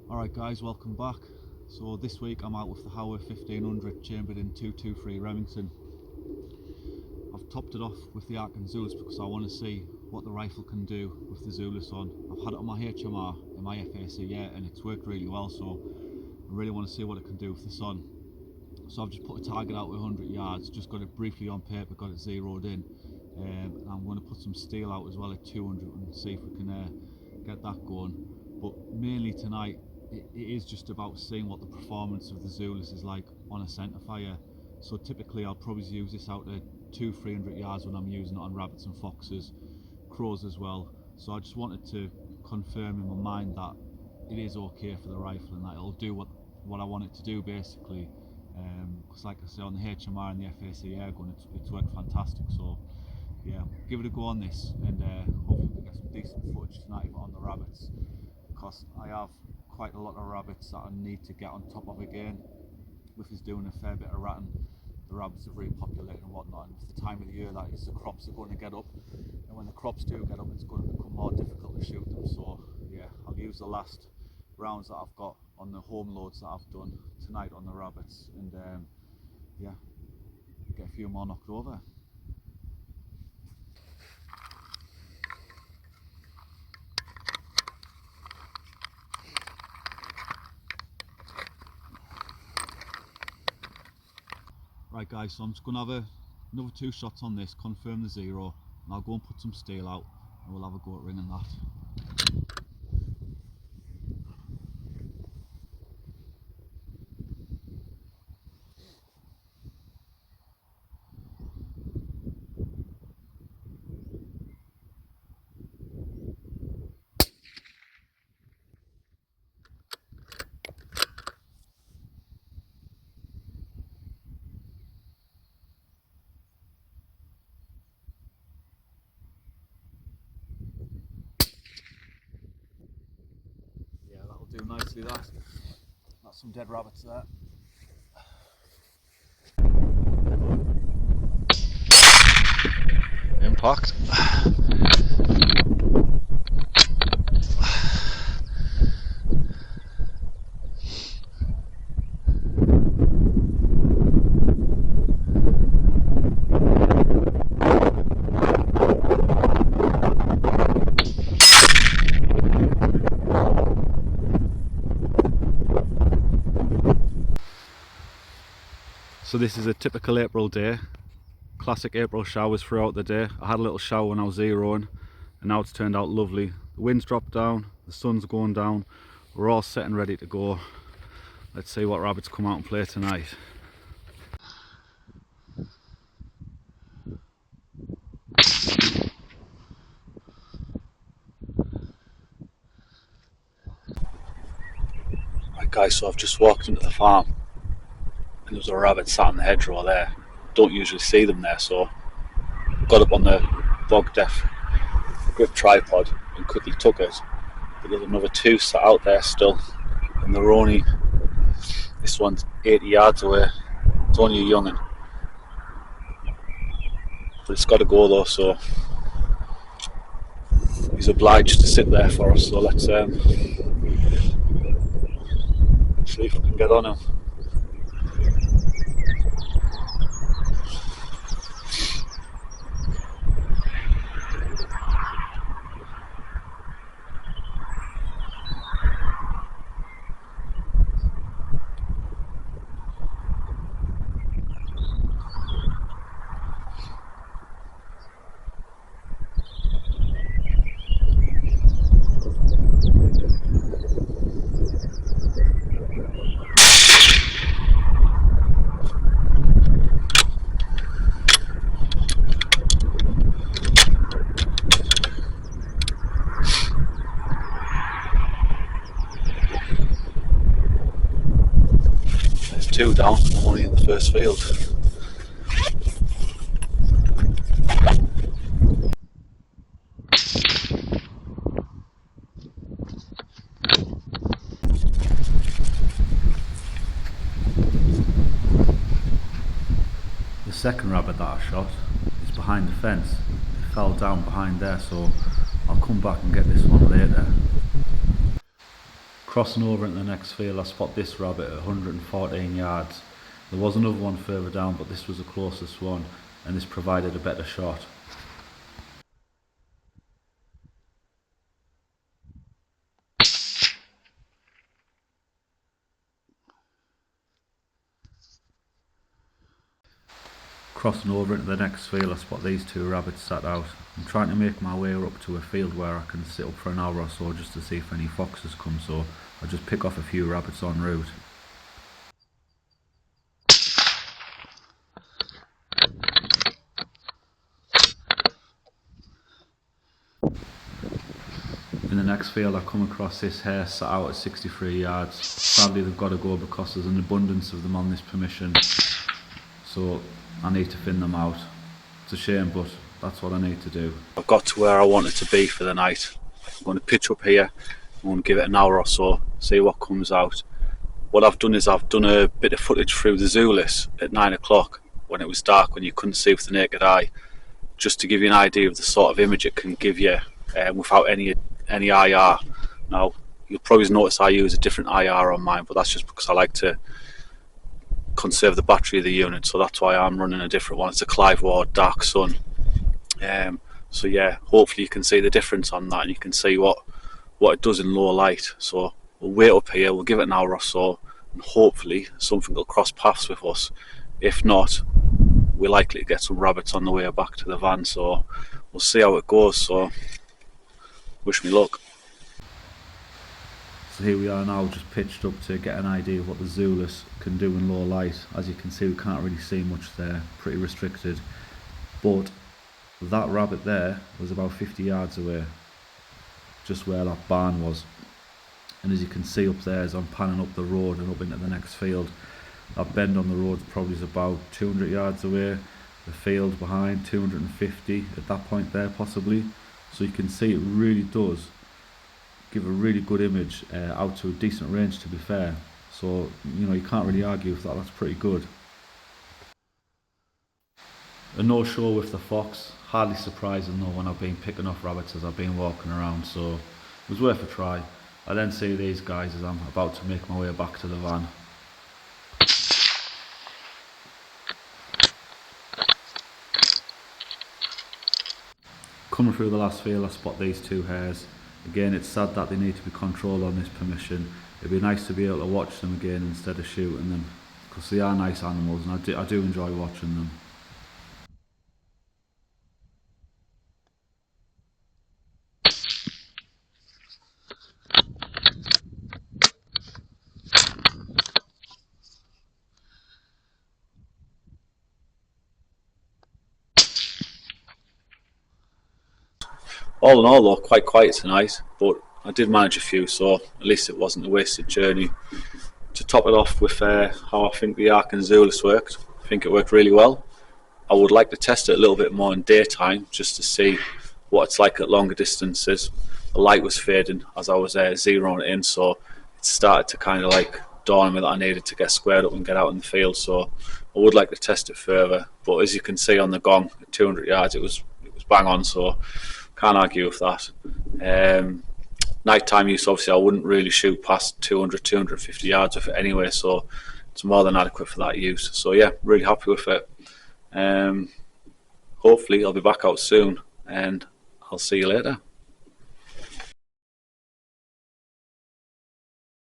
Alright guys, welcome back. So this week I'm out with the Howa 1500 chambered in 223 Remington. I've topped it off with the Arken zulus because I want to see what the rifle can do with the zulus on. I've had it on my HMR in my FAC and it's worked really well, so I really want to see what it can do with this on. So I've just put a target out at 100 yards, just got it briefly on paper, got it zeroed in. And I'm going to put some steel out as well at 200 and see if we can get that going. But mainly tonight it is just about seeing what the performance of the zulus is like on a centre fire. So typically I'll probably use this out at 200-300 yards when I'm using it on rabbits and foxes, crows as well. So I just wanted to confirm in my mind that it is okay for the rifle and that it'll do what I want it to do basically. Because like I say, on the HMR and the FAC airgun it's worked fantastic. So yeah, give it a go on this, and hopefully we can get some decent footage tonight on the rabbits, because I have quite a lot of rabbits that I need to get on top of again. With us doing a fair bit of ratting, the rabbits have repopulated and whatnot, and it's the time of the year that is the crops are going to get up, and when the crops do get up it's going to become more difficult to shoot them. So yeah, I'll use the last rounds that I've got on the home loads that I've done tonight on the rabbits, and yeah, get a few more knocked over. Right guys, so I'm just going to have another 2 shots on this, confirm the zero, and I'll go and put some steel out and we'll have a go at ringing that. Yeah, that'll do nicely that. That's some dead rabbits there. Impact. So this is a typical April day. Classic April showers throughout the day. I had a little shower when I was zeroing, and now it's turned out lovely. The wind's dropped down, the sun's going down, we're all set and ready to go. Let's see what rabbits come out and play tonight. Right guys, so I've just walked into the farm and there was a rabbit sat in the hedgerow there. Don't usually see them there, so got up on the bog def grip tripod and quickly took it. But there's another 2 sat out there still, and they're only, this one's 80 yards away. It's only a young'un, but it's got to go though, so he's obliged to sit there for us. So let's see if I can get on him. There's 2 down, I'm only in the first field. The second rabbit that I shot is behind the fence. It fell down behind there, so I'll come back and get this one later. Crossing over into the next field, I spot this rabbit at 114 yards. There was another one further down, but this was the closest one, and this provided a better shot. Crossing over into the next field, I spot these two rabbits sat out. I'm trying to make my way up to a field where I can sit up for an hour or so just to see if any foxes come, so I'll just pick off a few rabbits en route. In the next field I come across this hare sat out at 63 yards. Sadly they've got to go because there's an abundance of them on this permission, so I need to thin them out. It's a shame, but that's what I need to do. I've got to where I wanted to be for the night. I'm going to pitch up here, I'm going to give it an hour or so, see what comes out. What I've done is I've done a bit of footage through the zulus at 9 o'clock when it was dark, when you couldn't see with the naked eye, just to give you an idea of the sort of image it can give you without any IR. Now you'll probably notice I use a different IR on mine, but that's just because I like to conserve the battery of the unit, so that's why I'm running a different one. It's a Clive Ward Dark Sun. So yeah, hopefully you can see the difference on that, and you can see what it does in low light. So we'll wait up here, we'll give it an hour or so, and hopefully something will cross paths with us. If not, we're likely to get some rabbits on the way back to the van, so we'll see how it goes. So wish me luck. So here we are now, just pitched up to get an idea of what the zulus can do in low light. As you can see, we can't really see much there, pretty restricted, but that rabbit there was about 50 yards away, just where that barn was. And as you can see up there, as I'm panning up the road and up into the next field, that bend on the road probably is about 200 yards away, the field behind 250 at that point there possibly. So you can see it really does give a really good image out to a decent range, to be fair. So you know, you can't really argue with that. That's pretty good. A no-show with the fox, hardly surprising though when I've been picking off rabbits as I've been walking around, so it was worth a try. I then see these guys as I'm about to make my way back to the van. Coming through the last field, I spot these two hares. Again, it's sad that they need to be controlled on this permission. It'd be nice to be able to watch them again instead of shooting them, because they are nice animals and I do enjoy watching them. All in all though, quite quiet tonight, but I did manage a few, so at least it wasn't a wasted journey. To top it off with how I think the Arken zulus worked, I think it worked really well. I would like to test it a little bit more in daytime, just to see what it's like at longer distances. The light was fading as I was zeroing it in, so it started to kind of like dawn on me that I needed to get squared up and get out in the field, so I would like to test it further. But as you can see on the gong, at 200 yards it was bang on, so can't argue with that. Nighttime use, obviously I wouldn't really shoot past 200, 250 yards with it anyway, so it's more than adequate for that use. So yeah, really happy with it. Hopefully I'll be back out soon, and I'll see you later.